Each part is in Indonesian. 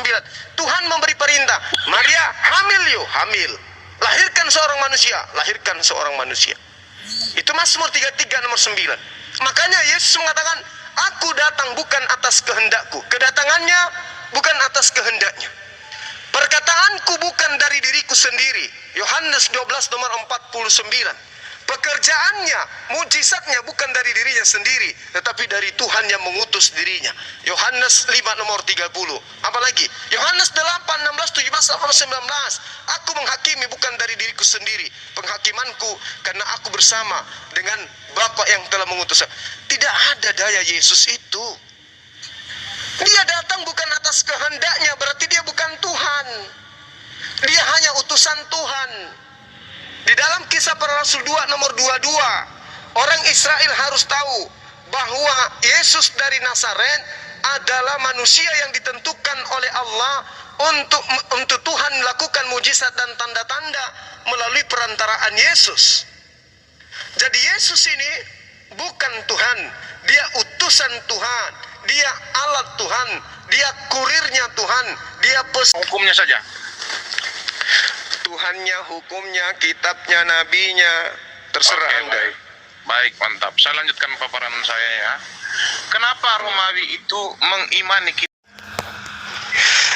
9. Tuhan memberi perintah, Maria hamil yuk, hamil. Lahirkan seorang manusia, lahirkan seorang manusia. Itu Mazmur 33 nomor 9. Makanya Yesus mengatakan, aku datang bukan atas kehendakku. Kedatangannya bukan atas kehendaknya. Perkataanku bukan dari diriku sendiri. Yohanes 12 nomor 49. Pekerjaannya, mujizatnya bukan dari dirinya sendiri, tetapi dari Tuhan yang mengutus dirinya. Yohanes 5 nomor 30. Apalagi Yohanes 8, 16, 17, 18, 19. Aku menghakimi bukan dari diriku sendiri. Penghakimanku karena aku bersama dengan Bapa yang telah mengutus. Tidak ada daya Yesus itu. Dia datang bukan atas kehendaknya, berarti dia bukan Tuhan. Dia hanya utusan Tuhan. Di dalam Kisah Para Rasul 2 nomor 22, orang Israel harus tahu bahwa Yesus dari Nazaret adalah manusia yang ditentukan oleh Allah untuk Tuhan melakukan mujizat dan tanda-tanda melalui perantaraan Yesus. Jadi Yesus ini bukan Tuhan, dia utusan Tuhan, dia alat Tuhan, dia kurirnya Tuhan, dia hukumnya saja. Tuhannya, hukumnya, kitabnya, nabinya, terserah Anda. Baik, mantap. Saya lanjutkan paparan saya ya. Kenapa Romawi itu mengimani kita?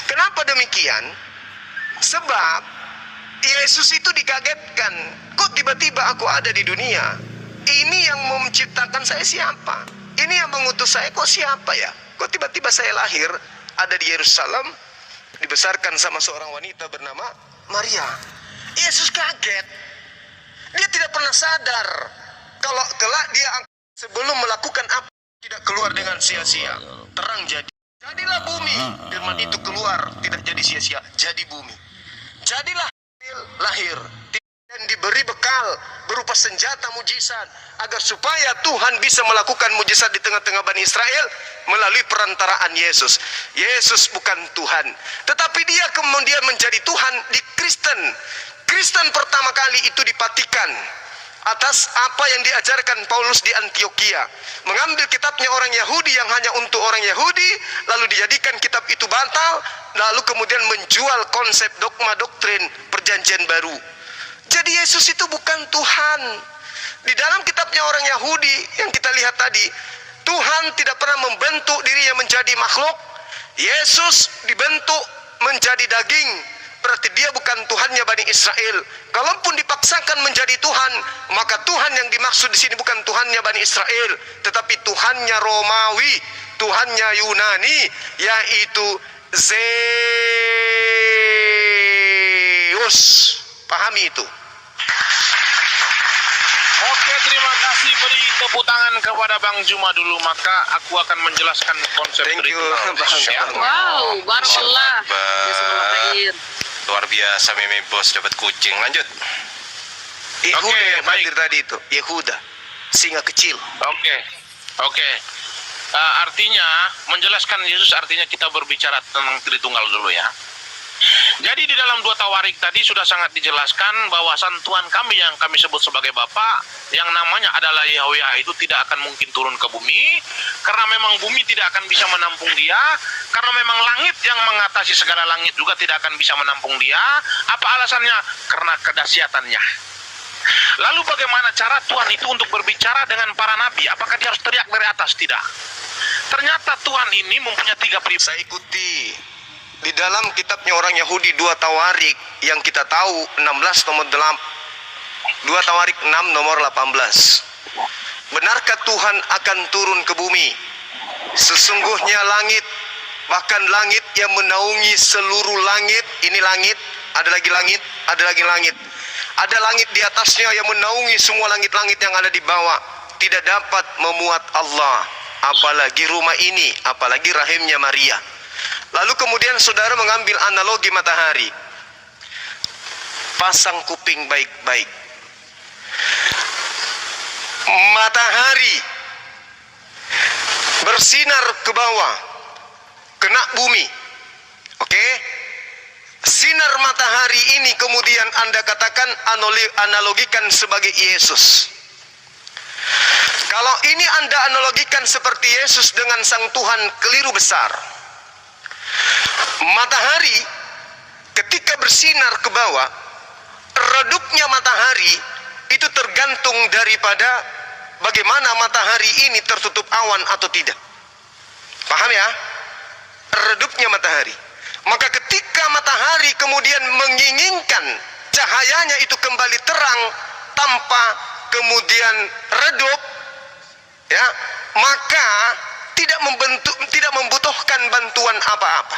Kenapa demikian? Sebab Yesus itu dikagetkan. Kok tiba-tiba aku ada di dunia? Ini yang menciptakan saya siapa? Ini yang mengutus saya kok siapa ya? Kok tiba-tiba saya lahir ada di Yerusalem, dibesarkan sama seorang wanita bernama Maria. Yesus kaget. Dia tidak pernah sadar kalau kelak dia sebelum melakukan apa tidak keluar dengan sia-sia. Terang jadi. Jadilah bumi. Firman itu keluar tidak jadi sia-sia. Jadi bumi. Jadilah lahir dan diberi bekal berupa senjata mujizat agar supaya Tuhan bisa melakukan mujizat di tengah-tengah Bani Israel melalui perantaraan Yesus. Yesus bukan Tuhan, tetapi dia kemudian menjadi Tuhan di Kristen. Kristen pertama kali itu dipatikan atas apa yang diajarkan Paulus di Antioquia, mengambil kitabnya orang Yahudi yang hanya untuk orang Yahudi, lalu dijadikan kitab itu batal, lalu kemudian menjual konsep dogma doktrin perjanjian baru. Jadi Yesus itu bukan Tuhan. Di dalam kitabnya orang Yahudi yang kita lihat tadi, Tuhan tidak pernah membentuk dirinya menjadi makhluk. Yesus dibentuk menjadi daging, berarti dia bukan Tuhannya Bani Israel. Kalaupun dipaksakan menjadi Tuhan, maka Tuhan yang dimaksud di sini bukan Tuhannya Bani Israel, tetapi Tuhannya Romawi, Tuhannya Yunani, yaitu Zeus. Pahami itu. Oke, terima kasih. Beri tepuk tangan kepada Bang Juma dulu, maka aku akan menjelaskan konsep ritual. Wow, barakallah. Luar biasa, meme bos dapat kucing. Lanjut. Yehuda yang hadir tadi itu, Yehuda, singa kecil. Oke. Artinya menjelaskan Yesus, artinya kita berbicara tentang Tritunggal dulu ya. Jadi di dalam 2 Tawarik tadi sudah sangat dijelaskan bahwasan Tuhan kami yang kami sebut sebagai Bapa, yang namanya adalah Yahweh, itu tidak akan mungkin turun ke bumi, karena memang bumi tidak akan bisa menampung dia, karena memang langit yang mengatasi segala langit juga tidak akan bisa menampung dia. Apa alasannya? Karena kedahsyatannya. Lalu bagaimana cara Tuhan itu untuk berbicara dengan para nabi? Apakah dia harus teriak dari atas? Tidak. Ternyata Tuhan ini mempunyai 3 pribadi. Saya ikuti di dalam kitabnya orang Yahudi 2 Tawarik yang kita tahu 16 nomor 8, 2 Tawarik 6 nomor 18. Benarkah Tuhan akan turun ke bumi? Sesungguhnya langit, bahkan langit yang menaungi seluruh langit, ini langit, ada lagi langit, ada lagi langit. Ada langit di atasnya yang menaungi semua langit-langit yang ada di bawah, tidak dapat memuat Allah, apalagi rumah ini, apalagi rahimnya Maria. Lalu kemudian saudara mengambil analogi matahari. Pasang kuping baik-baik. Matahari bersinar ke bawah, kena bumi. Oke? Sinar matahari ini kemudian Anda katakan analogikan sebagai Yesus. Kalau ini Anda analogikan seperti Yesus dengan Sang Tuhan, keliru besar. Matahari ketika bersinar ke bawah, redupnya matahari itu tergantung daripada bagaimana matahari ini tertutup awan atau tidak. Paham ya? Redupnya matahari. Maka ketika matahari kemudian menginginkan cahayanya itu kembali terang tanpa kemudian redup, ya, maka tidak membutuhkan bantuan apa-apa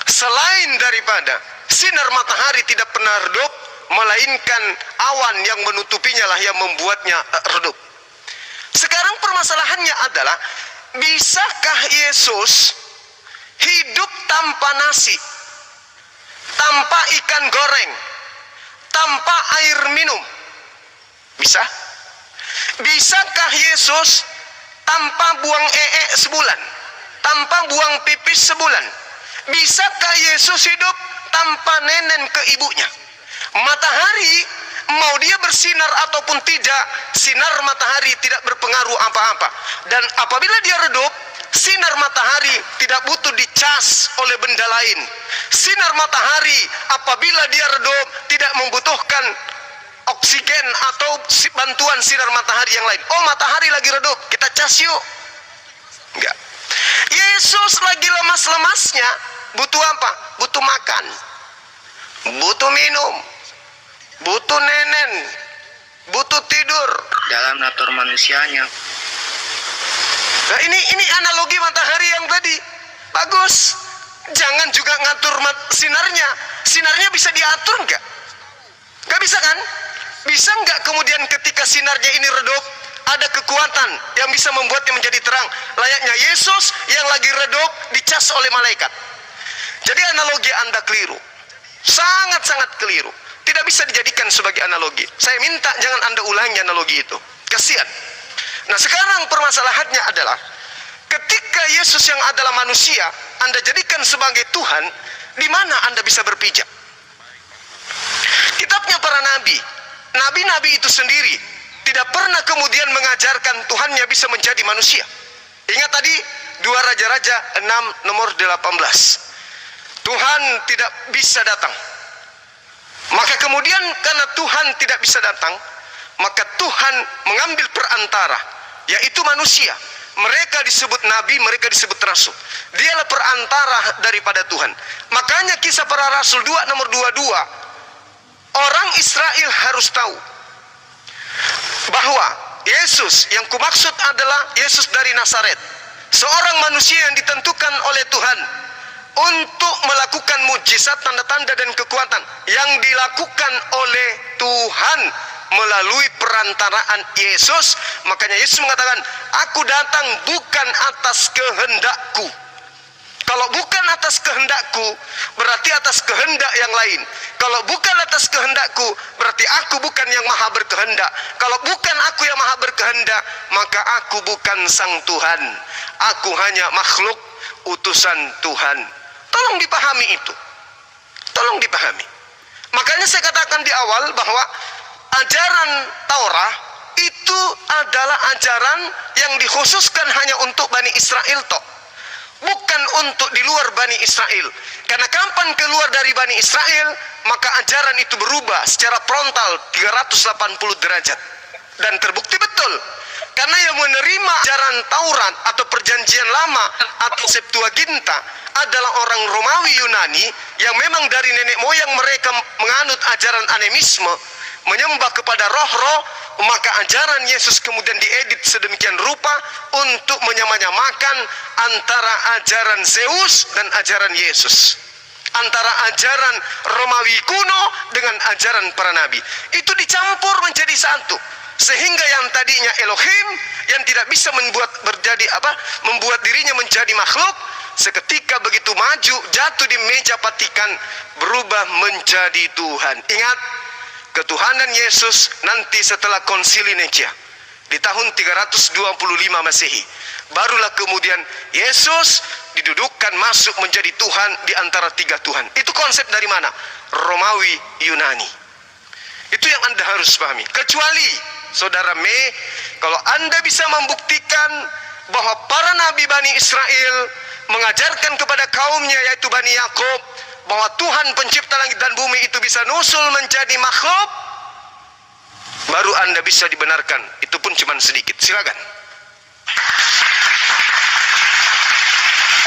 selain daripada sinar matahari tidak pernah redup, melainkan awan yang menutupinya lah yang membuatnya redup. Sekarang permasalahannya adalah, bisakah Yesus hidup tanpa nasi, tanpa ikan goreng, tanpa air minum? Bisa? Bisakah Yesus tanpa buang sebulan, tanpa buang pipis sebulan? Bisakah Yesus hidup tanpa nenen ke ibunya? Matahari, mau dia bersinar ataupun tidak, sinar matahari tidak berpengaruh apa-apa. Dan apabila dia redup, sinar matahari tidak butuh dicas oleh benda lain. Sinar matahari apabila dia redup tidak membutuhkan oksigen atau bantuan sinar matahari yang lain. Oh, matahari lagi redup, kita cas yuk. Enggak. Yesus lagi lemas-lemasnya, butuh apa? Butuh makan, butuh minum, butuh nenen, butuh tidur. Dalam natur manusianya. Nah, ini analogi matahari yang tadi bagus. Jangan juga ngatur sinarnya. Sinarnya bisa diatur enggak? Enggak bisa kan? Bisa enggak kemudian ketika sinarnya ini redup, ada kekuatan yang bisa membuatnya menjadi terang, layaknya Yesus yang lagi redup dicas oleh malaikat. Jadi analogi Anda keliru, sangat-sangat keliru, tidak bisa dijadikan sebagai analogi. Saya minta jangan Anda ulangi analogi itu, kasihan. Nah, sekarang permasalahannya adalah, ketika Yesus yang adalah manusia Anda jadikan sebagai Tuhan, di mana Anda bisa berpijak? Kitabnya para nabi, nabi-nabi itu sendiri tidak pernah kemudian mengajarkan Tuhannya bisa menjadi manusia. Ingat tadi 2 Raja-Raja 6 nomor 18. Tuhan tidak bisa datang. Maka kemudian karena Tuhan tidak bisa datang, maka Tuhan mengambil perantara, yaitu manusia. Mereka disebut nabi, mereka disebut rasul. Dialah perantara daripada Tuhan. Makanya kisah para rasul 2 nomor 22, orang Israel harus tahu bahwa Yesus yang kumaksud adalah Yesus dari Nazaret, seorang manusia yang ditentukan oleh Tuhan untuk melakukan mujizat, tanda-tanda dan kekuatan yang dilakukan oleh Tuhan melalui perantaraan Yesus. Makanya Yesus mengatakan, aku datang bukan atas kehendakku. Kalau bukan atas kehendakku, berarti atas kehendak yang lain. Kalau bukan atas kehendakku, berarti aku bukan yang maha berkehendak. Kalau bukan aku yang maha berkehendak, maka aku bukan sang Tuhan. Aku hanya makhluk utusan Tuhan. Tolong dipahami itu. Tolong dipahami. Makanya saya katakan di awal bahwa ajaran Taurat itu adalah ajaran yang dikhususkan hanya untuk Bani Israel toh, bukan untuk di luar Bani Israel. Karena kapan keluar dari Bani Israel, maka ajaran itu berubah secara frontal 380 derajat. Dan terbukti betul, karena yang menerima ajaran Taurat atau perjanjian lama atau Septuaginta adalah orang Romawi Yunani yang memang dari nenek moyang mereka menganut ajaran animisme, menyembah kepada roh-roh. Maka ajaran Yesus kemudian diedit sedemikian rupa untuk menyamanyamakan antara ajaran Zeus dan ajaran Yesus, antara ajaran Romawi kuno dengan ajaran para nabi. Itu dicampur menjadi satu, sehingga yang tadinya Elohim yang tidak bisa membuat dirinya menjadi makhluk, seketika begitu maju jatuh di meja patikan berubah menjadi Tuhan. Ingat, ketuhanan Yesus nanti setelah konsili Nicea di tahun 325 Masehi, barulah kemudian Yesus didudukkan masuk menjadi Tuhan di antara 3 Tuhan. Itu konsep dari mana? Romawi Yunani. Itu yang Anda harus pahami. Kecuali Saudara Mei, kalau Anda bisa membuktikan bahwa para nabi Bani Israel mengajarkan kepada kaumnya yaitu Bani Yakub bahwa Tuhan pencipta langit dan bumi itu bisa nusul menjadi makhluk, baru Anda bisa dibenarkan. Itu pun cuma sedikit. Silakan.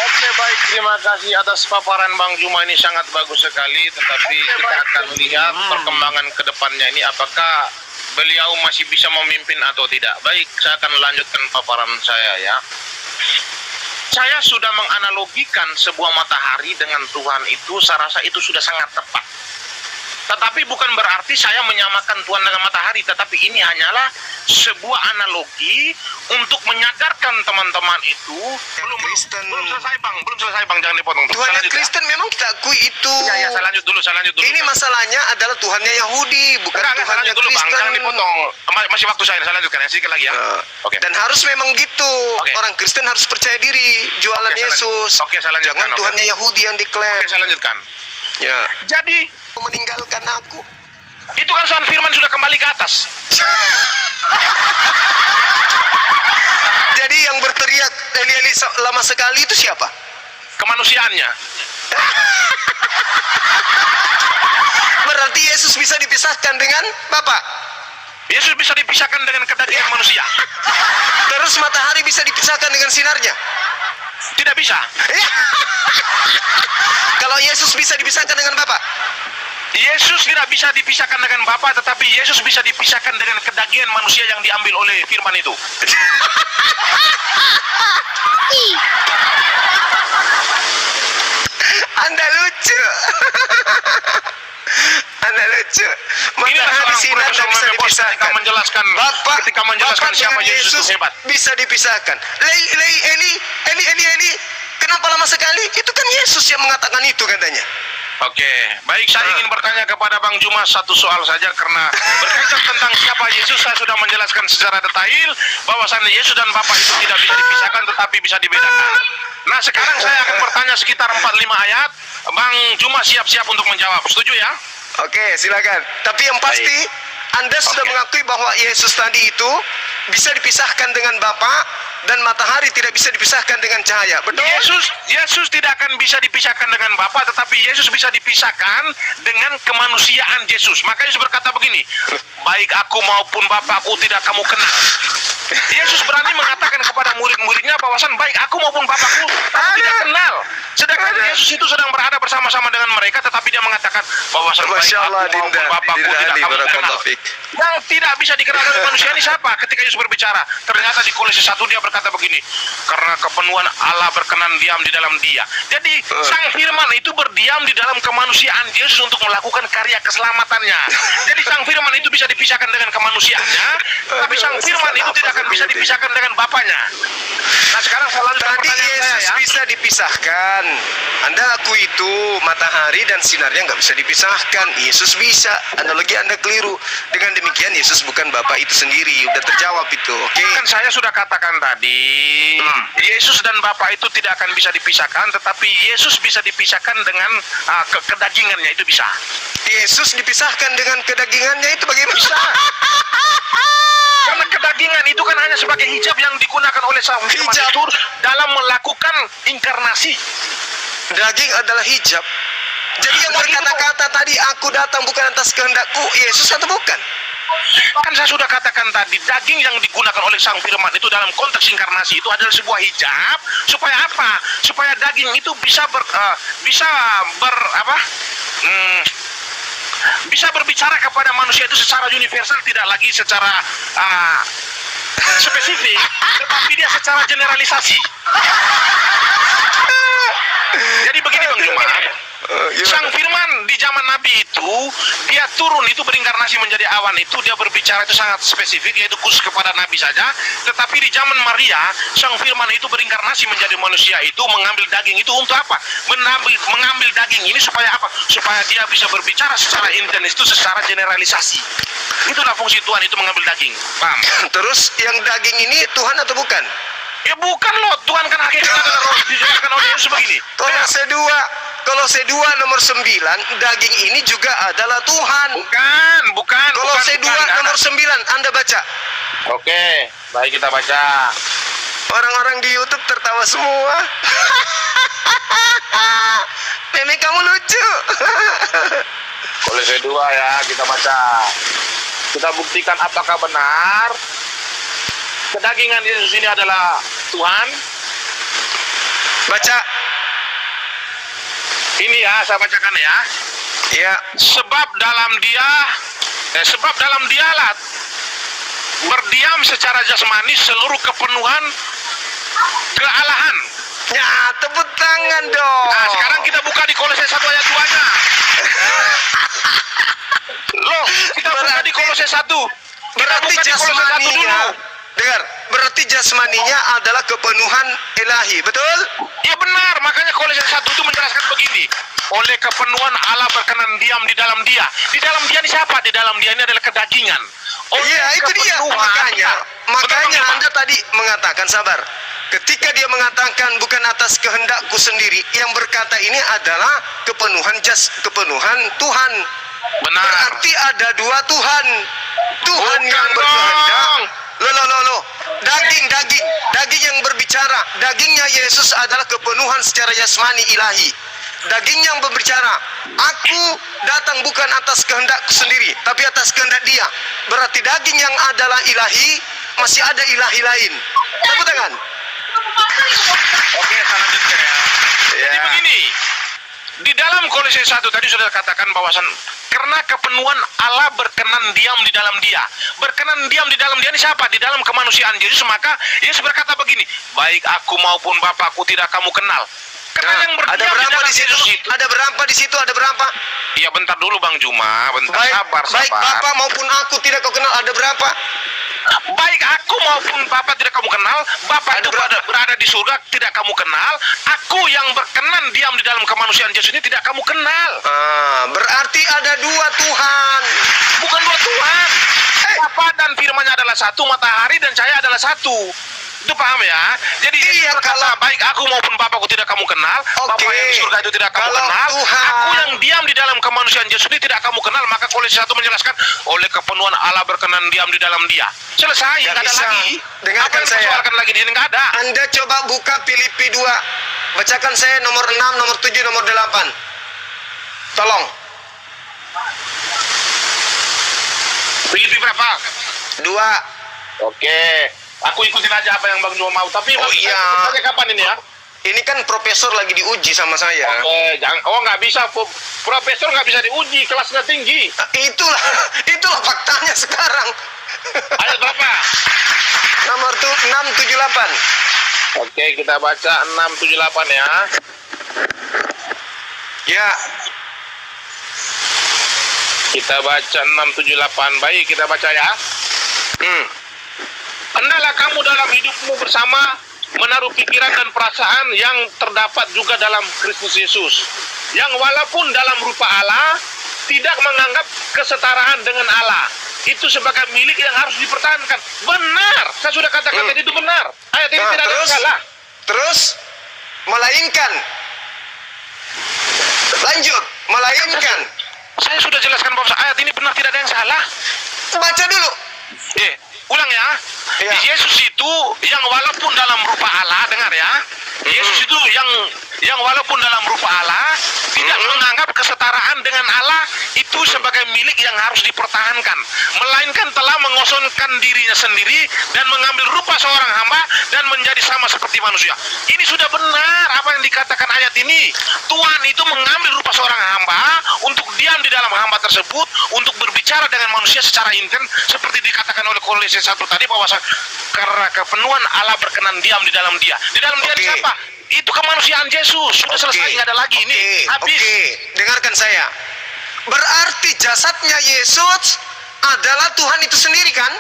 Oke, baik, terima kasih atas paparan Bang Juma, ini sangat bagus sekali. Tetapi kita akan lihat perkembangan ke depannya ini, apakah beliau masih bisa memimpin atau tidak. Baik, saya akan lanjutkan paparan saya ya. Saya sudah menganalogikan sebuah matahari dengan Tuhan itu, saya rasa itu sudah sangat tepat. Tetapi bukan berarti saya menyamakan Tuhan dengan matahari, tetapi ini hanyalah sebuah analogi untuk menyadarkan teman-teman itu. Belum selesai bang, jangan dipotong. Tuhannya Kristen memang kita akui itu. Ya, saya lanjut dulu. Ini masalahnya adalah Tuhannya Yahudi, bukan Saya Tuhannya lanjut dulu bang, Kristen. jangan dipotong. Masih waktu saya lanjutkan ya, sedikit lagi ya. Oke. Dan harus memang gitu. Oke. Orang Kristen harus percaya diri, jualan Oke, Yesus. saya lanjutkan. Jangan Oke. Tuhannya Yahudi yang diklaim. Oke, saya lanjutkan. Ya. Jadi Meninggalkan aku. itu kan soal firman sudah kembali ke atas. Jadi yang berteriak Eli lama sekali itu siapa? Kemanusiaannya. Berarti Yesus bisa dipisahkan dengan Bapa. Yesus bisa dipisahkan dengan kedagingan manusia. Terus matahari bisa dipisahkan dengan sinarnya. Tidak bisa. Kalau Yesus bisa dipisahkan dengan Bapa. Yesus tidak bisa dipisahkan dengan Bapa, tetapi Yesus bisa dipisahkan dengan kedagingan manusia yang diambil oleh firman itu. Anda lucu. Anda lucu. Inilah Matahari seorang sinar profesor tidak bisa Memebos dipisahkan. ketika menjelaskan Bapak siapa dengan Yesus itu hebat. bisa dipisahkan. Eli, kenapa lama sekali? Itu kan Yesus yang mengatakan itu katanya. Oke, baik, saya ingin bertanya kepada Bang Juma satu soal saja, karena berkaitan tentang siapa Yesus saya sudah menjelaskan secara detail bahwasannya Yesus dan Bapa itu tidak bisa dipisahkan tetapi bisa dibedakan. Nah, sekarang saya akan bertanya sekitar 4-5 ayat. Bang Juma siap-siap untuk menjawab. Setuju ya? Oke, silakan. Tapi yang pasti Anda sudah mengakui bahwa Yesus tadi itu bisa dipisahkan dengan Bapa dan matahari tidak bisa dipisahkan dengan cahaya. Betul? Yesus tidak akan bisa dipisahkan dengan Bapa, tetapi Yesus bisa dipisahkan dengan kemanusiaan Yesus. Maka Yesus berkata begini, baik aku maupun Bapakku tidak kamu kenal. Yesus berani mengatakan kepada murid-muridnya bahwasan baik aku maupun Bapakku kamu tidak kenal. Sedangkan Yesus itu sedang berada bersama-sama dengan mereka, tetapi dia mengatakan bahwasan baik Masya Allah, aku maupun Dinda. Bapakku Dinda tidak Ali, kamu kenal. barakallahu fiik. Yang tidak bisa dikenal oleh manusia ini siapa? Ketika Yesus berbicara, ternyata di Kolose 1 dia berkata begini, karena kepenuhan Allah berkenan diam di dalam dia. Jadi sang firman itu berdiam di dalam kemanusiaan Yesus untuk melakukan karya keselamatannya. Jadi sang firman itu bisa dipisahkan dengan kemanusiaannya, tapi sang firman itu tidak akan bisa dipisahkan dengan Bapaknya. Nah, sekarang saya lanjutkan Tadi pertanyaan Yesus saya ya. bisa dipisahkan. Anda akui itu, matahari dan sinarnya nggak bisa dipisahkan. Yesus bisa. Analogi Anda keliru. Dengan demikian Yesus bukan Bapa itu sendiri. Udah terjawab itu. Oke. Kan saya sudah katakan tadi, Yesus dan Bapa itu tidak akan bisa dipisahkan, tetapi Yesus bisa dipisahkan dengan kedagingannya, itu bisa. Yesus dipisahkan dengan kedagingannya itu bagaimana? Bisa. Karena kedagingan itu kan hanya sebagai hijab yang digunakan oleh sang firman Hijab. itu dalam melakukan inkarnasi. Daging adalah hijab. Jadi yang berkata-kata tadi aku datang bukan atas kehendakku, Yesus atau bukan? Kan saya sudah katakan tadi, daging yang digunakan oleh sang firman itu dalam konteks inkarnasi itu adalah sebuah hijab. Supaya apa? Supaya daging itu bisa bisa berbicara kepada manusia itu secara universal, tidak lagi secara spesifik, tetapi dia secara generalisasi. Jadi begini Bang Juma, sang firman di zaman Nabi itu dia turun itu berinkarnasi menjadi awan, itu dia berbicara itu sangat spesifik, yaitu khusus kepada Nabi saja. Tetapi di zaman Maria sang firman itu berinkarnasi menjadi manusia, itu mengambil daging itu untuk apa? Mengambil daging ini supaya apa? Supaya dia bisa berbicara secara intens, itu secara generalisasi. Itulah fungsi Tuhan itu, mengambil daging. Paham? Terus yang daging ini Tuhan atau bukan? Ya bukan loh, Tuhan kan hakikatnya adalah roh, dijelaskan oleh Yesus begini. Kolose 2 nomor 9, daging ini juga adalah Tuhan. Bukan. Kolose 2 nomor 9, Anda baca. Oke, baik kita baca. Orang-orang di YouTube tertawa semua. Meme kamu lucu. Kolose 2 ya, kita baca. Kita buktikan apakah benar kedagingan Yesus ini adalah Tuhan. Baca. Ini ya, saya bacakan ya. Ya. Sebab dalam dialah berdiam secara jasmani seluruh kepenuhan kealahan. Ya, tepuk tangan dong. Nah, sekarang kita buka di Kolose 1 ayat 2-nya. Loh, kita buka di Kolose 1. Kita Berarti buka di Kolose 1 dulu. jasmaninya, dengar, berarti jasmaninya adalah kepenuhan ilahi, betul? Ya benar, makanya Kolose 1 itu menjelaskan begini. Oleh kepenuhan Allah berkenan diam di dalam dia. Di dalam dia ini siapa? Di dalam dia ini adalah kedagingan. Iya, itu dia. Makanya Anda tadi mengatakan, sabar. Ketika dia mengatakan bukan atas kehendakku sendiri, yang berkata ini adalah kepenuhan Tuhan. Benar. Berarti ada dua Tuhan. Tuhan Bukan yang berkehendak. dong. Loh. Daging yang berbicara. Dagingnya Yesus adalah kepenuhan secara jasmani ilahi. Daging yang berbicara, aku datang bukan atas kehendakku sendiri, tapi atas kehendak dia. Berarti daging yang adalah ilahi, masih ada ilahi lain. Tepuk tangan. Oke, selanjutnya ya. Jadi begini, di dalam Kolose 1 tadi sudah katakan bahwasan karena kepenuhan Allah berkenan diam di dalam dia. Berkenan diam di dalam dia ini siapa? Di dalam kemanusiaan Yesus. Maka Yesus berkata begini, baik aku maupun Bapakku tidak kamu kenal. Karena yang berdiam Ada berapa dalam di situ? Yesus itu. Ada berapa di situ? Ada berapa? Ya bentar dulu Bang Juma, bentar, sabar. Baik Bapak maupun aku tidak kau kenal. Ada berapa? Baik aku maupun Bapa tidak kamu kenal, Bapa itu berada di surga tidak kamu kenal, aku yang berkenan diam di dalam kemanusiaan Yesus ini tidak kamu kenal. Berarti ada dua Tuhan. Bukan dua Tuhan. Bapa dan firman-Nya adalah satu, matahari dan cahaya adalah satu. Itu paham ya? Jadi Iya, berkata, baik aku maupun Bapakku tidak kamu kenal, Bapa yang di surga itu tidak kamu Kalau kenal, Tuhan- aku yang diam di dalam kemanusiaan Yesus ini tidak kamu kenal. Maka Kolose 1 menjelaskan, oleh kepenuhan Allah berkenan diam di dalam dia. Selesai, Nggak nggak ada bisa. lagi. Dengarkan Apa yang saya. dipersoalkan lagi di sini? Nggak ada. Anda coba buka Filipi 2. Bacakan saya nomor 6, nomor 7, nomor 8. Tolong. Filipi berapa? 2. Oke, aku ikutin aja apa yang Bang Juma mau. Tapi Oh, iya. Tanya kapan ini ya? Ini kan profesor lagi diuji sama saya. Oke, jangan. Oh nggak bisa, profesor nggak bisa diuji, kelasnya tinggi. Itulah faktanya sekarang. Ayat berapa? Nomor 678. Oke, kita baca 678 ya. Ya, Kita baca 678. Baik, kita baca ya. Hendaklah kamu dalam hidupmu bersama menaruh pikiran dan perasaan yang terdapat juga dalam Kristus Yesus, yang walaupun dalam rupa Allah tidak menganggap kesetaraan dengan Allah itu sebagai milik yang harus dipertahankan. Benar, saya sudah katakan tadi itu benar. Ayat ini Nah, tidak ada terus? salah. terus melainkan. Lanjut, melainkan. Saya sudah jelaskan bahwa ayat ini benar, tidak ada yang salah. Baca dulu. Ulang ya. Ya. Yesus itu yang walaupun dalam rupa Allah, dengar ya. Yesus itu yang walaupun dalam rupa Allah tidak menganggap kesetaraan dengan Allah itu sebagai milik yang harus dipertahankan, melainkan telah mengosongkan dirinya sendiri dan mengambil rupa seorang hamba dan menjadi sama seperti manusia. Ini sudah benar apa yang dikatakan ayat ini. Tuhan itu mengambil rupa seorang hamba untuk diam di dalam hamba tersebut, untuk berbicara dengan manusia secara intens seperti dikatakan oleh Kolose 1 tadi, bahwa karena kepenuhan Allah berkenan diam di dalam dia. Di dalam dia Oke. siapa? Itu kemanusiaan Yesus. Sudah selesai, nggak ada lagi. Ini habis. Oke, dengarkan saya. Berarti jasadnya Yesus adalah Tuhan itu sendiri kan?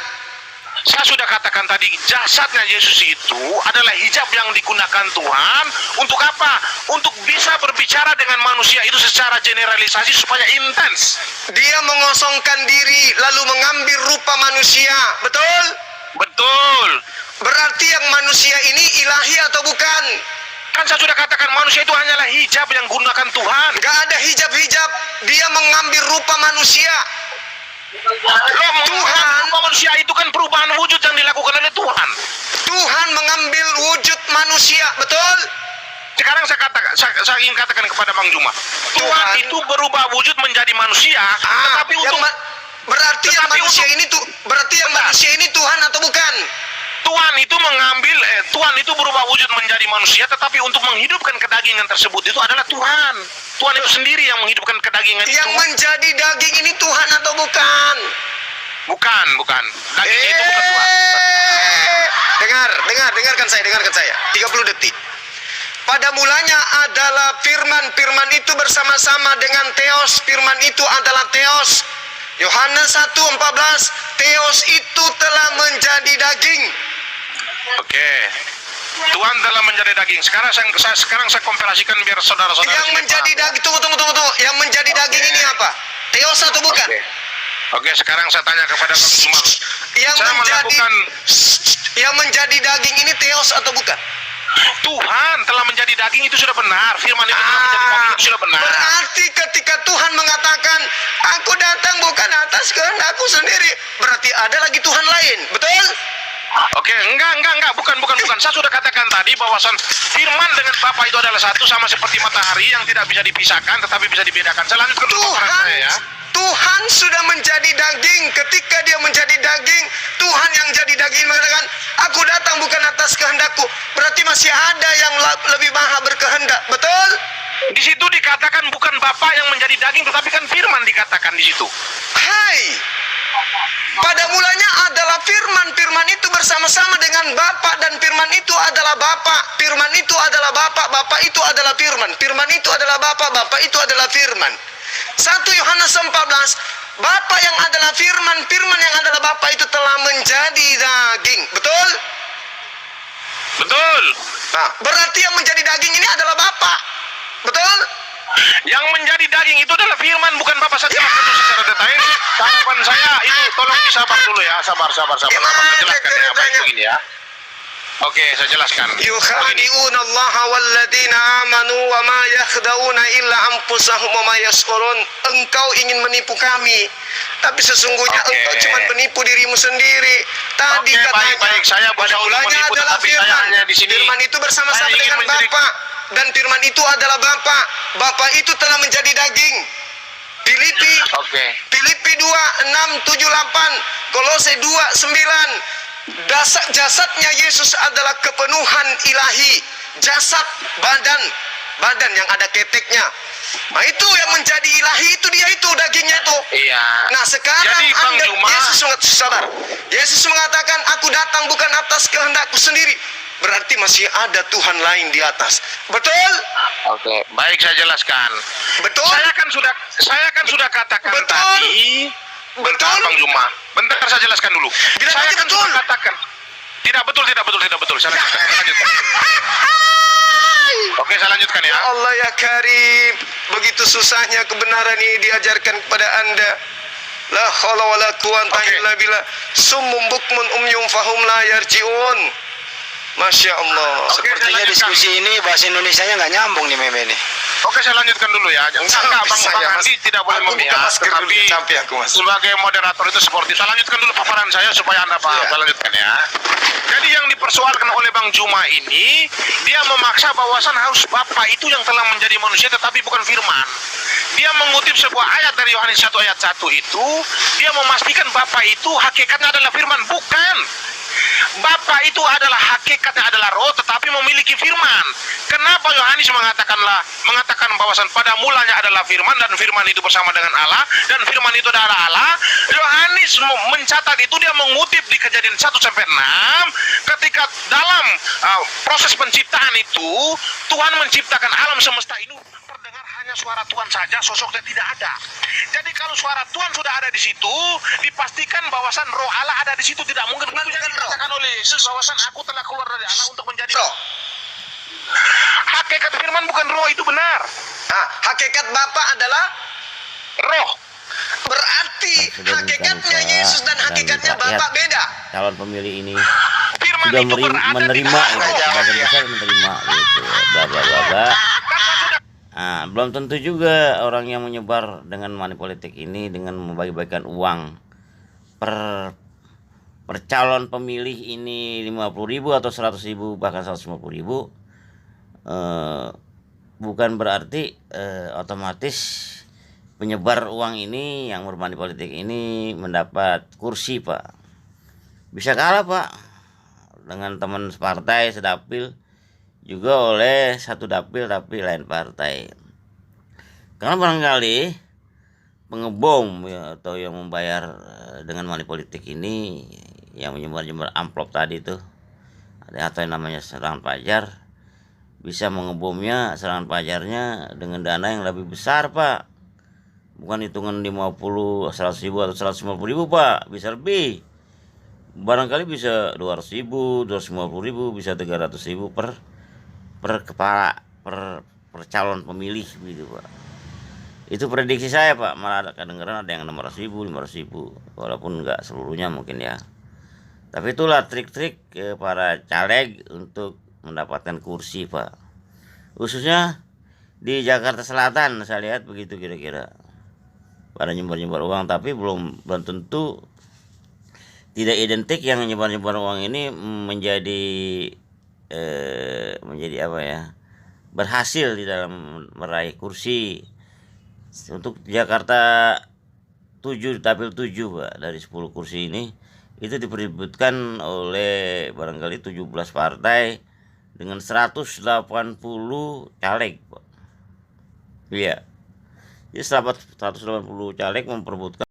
Saya sudah katakan tadi, jasadnya Yesus itu adalah hijab yang digunakan Tuhan untuk apa? Untuk bisa berbicara dengan manusia itu secara generalisasi supaya intens. Dia mengosongkan diri lalu mengambil rupa manusia, betul? Betul. Berarti yang manusia ini ilahi atau bukan? Kan saya sudah katakan manusia itu hanyalah hijab yang gunakan Tuhan. Gak ada hijab-hijab. Dia mengambil rupa manusia. Tuhan, manusia itu kan perubahan wujud yang dilakukan oleh Tuhan. Tuhan mengambil wujud manusia, betul? Sekarang saya ingin katakan kepada Bang Juma, Tuhan itu berubah wujud menjadi manusia, tetapi untuk berarti yang tetapi manusia untuk- ini tuh berarti yang manusia ini Tuhan atau bukan? Tuhan itu Tuhan itu berubah wujud menjadi manusia, tetapi untuk menghidupkan kedagingan tersebut itu adalah Tuhan. Tuhan itu sendiri yang menghidupkan kedagingan Yang itu. menjadi daging ini Tuhan atau bukan? Bukan. Daging itu bukan Tuhan. Dengarkan saya. 30 detik. Pada mulanya adalah firman, firman itu bersama-sama dengan Theos, firman itu adalah Theos. Yohanes 1:14, Theos itu telah menjadi daging. Oke. Tuhan telah menjadi daging. Sekarang saya komparasikan biar saudara-saudara Yang sini menjadi paham. daging, tunggu. Yang menjadi daging ini apa? Theos atau bukan? Oke, sekarang saya tanya kepada Bang Juma. Yang menjadi daging ini Theos atau bukan? Tuhan telah menjadi daging itu sudah benar. Firman itu telah menjadi daging itu sudah benar. Berarti ketika Tuhan mengatakan, aku datang bukan atas kehendakku sendiri, berarti ada lagi Tuhan lain, betul? Oke, enggak, bukan. Saya sudah katakan tadi bahwasan firman dengan Bapa itu adalah satu, sama seperti matahari yang tidak bisa dipisahkan tetapi bisa dibedakan. Saya lanjutkan dulu paparan saya ya. Tuhan sudah menjadi daging. Ketika dia menjadi daging, Tuhan yang jadi daging mengatakan, aku datang bukan atas kehendakku. Berarti masih ada yang lebih maha berkehendak, betul? Di situ dikatakan bukan Bapa yang menjadi daging, tetapi kan firman dikatakan di situ. Hai, pada mulanya adalah firman, firman itu bersama-sama dengan Bapa, dan firman itu adalah Bapa, firman itu adalah Bapa, Bapa itu adalah firman, firman itu adalah Bapa, Bapa itu adalah firman. 1 Yohanes 14, Bapa yang adalah firman, firman yang adalah Bapa itu telah menjadi daging, betul? Betul. Nah, berarti yang menjadi daging ini adalah Bapa, betul? Yang menjadi daging itu adalah firman, bukan Bapak. Saya jelaskan dulu secara detail. Tanggapan saya itu tolong disabar dulu ya. Sabar. Saya jelaskan ya. Baik begini ya. Oke, saya jelaskan. Yukhadi'una Allah walladzina amanu wa ma yakhda'una illa anfusahum wa ma yash'urun. Engkau ingin menipu kami, tapi sesungguhnya engkau cuma menipu dirimu sendiri. Tadi katanya baik. Saya pada mulanya menipu, adalah tetapi saya firman. hanya di sini. Firman itu bersama-sama Saya ingin dengan Bapa, dan firman itu adalah Bapa. Bapa itu telah menjadi daging. Filipi 2:6-7-8, Kolose 2:9. Jasadnya Yesus adalah kepenuhan ilahi. Jasad, badan yang ada keteknya. Nah, itu yang menjadi ilahi, itu dia, itu dagingnya itu. Iya. Nah, sekarang jadi, Bang Juma, Yesus mengatakan, aku datang bukan atas kehendakku sendiri. Berarti masih ada Tuhan lain di atas. Betul? Oke, baik, saya jelaskan. Betul? Saya kan sudah katakan Betul? tadi. Bentar, Betul? Bang Juma. Bentar, saya jelaskan dulu. Bilang Saya aja kan betul. sudah katakan. Tidak betul. Saya lanjutkan. Oke, saya lanjutkan ya. Ya Allah ya Karim, begitu susahnya kebenaran ini diajarkan kepada Anda. La haula wala quwata illa billah. Summum bukmun umyum fahum la yarjiun. Masya Allah. Oke, Sepertinya saya lanjutkan. diskusi ini bahasa Indonesianya nggak nyambung nih Meme nih. Oke, saya lanjutkan dulu ya. Enggak, Bang Andi tidak boleh Aku buka memihak, masker dulu, tetapi sampai aku masuk. sebagai moderator itu seperti. Saya lanjutkan dulu paparan saya supaya Anda paham. Ya. Saya lanjutkan ya. Jadi yang dipersoalkan oleh Bang Juma ini, dia memaksa bahwasan harus Bapa itu yang telah menjadi manusia tetapi bukan firman. Dia mengutip sebuah ayat dari Yohanes 1 ayat 1 itu, dia memastikan Bapa itu hakikatnya adalah firman. Bukan. Bapa itu adalah hakikatnya adalah roh tetapi memiliki firman. Kenapa Yohanes mengatakan bahwasan pada mulanya adalah firman dan firman itu bersama dengan Allah dan firman itu adalah Allah? Yohanes mencatat itu, dia mengutip di Kejadian 1 sampai 6 ketika dalam proses penciptaan itu Tuhan menciptakan alam semesta ini, terdengar hanya suara Tuhan saja, sosoknya tidak ada. Jadi kalau suara Tuhan sudah ada di situ, dipastikan bahwasan roh Allah ada di situ, tidak mungkin dikatakan oleh Yesus bahwasan aku telah keluar dari Allah untuk menjadi Roh. Hakikat firman bukan roh, itu benar. Nah, hakikat Bapa adalah Roh. berarti Sudah hakikatnya bisa Yesus dan hakikatnya rakyat. Bapa beda. Calon pemilih ini Firman sudah itu berada di menerima dalam itu, roh. sebagian besar menerima gitu, bla bla bla bla. Nah, belum tentu juga orang yang menyebar dengan money politik ini dengan membagi-bagikan uang per calon pemilih ini 50.000 atau 100.000 bahkan 150.000, bukan berarti otomatis penyebar uang ini yang bermani politik ini mendapat kursi, Pak. Bisa kalah, Pak, dengan teman separtai sedapil, juga oleh satu dapil tapi lain partai. Karena barangkali pengebom ya, atau yang membayar dengan money politik ini, yang menyebar-nyebar amplop tadi itu, ada atau yang namanya serangan fajar, bisa mengebomnya serangan fajarnya dengan dana yang lebih besar, Pak. Bukan hitungan 50, 100 ribu atau 150 ribu, Pak. Bisa lebih. Barangkali bisa 200 ribu, 250 ribu, bisa 300 ribu per kepala, per calon pemilih gitu, Pak. Itu prediksi saya, Pak. Malah kadang-kadang ada yang 600 ribu, 500 ribu, walaupun nggak seluruhnya mungkin ya. Tapi itulah trik-trik para caleg untuk mendapatkan kursi, Pak. Khususnya di Jakarta Selatan saya lihat begitu kira-kira. Pada nyebar-nyebar uang, tapi belum tentu tidak identik yang nyebar-nyebar uang ini menjadi apa ya, berhasil di dalam meraih kursi. Untuk Jakarta 7, dapil 7, Pak, dari 10 kursi ini itu diperebutkan oleh barangkali 17 partai dengan 180 caleg, Pak. Iya. Jadi 180 caleg memperebutkan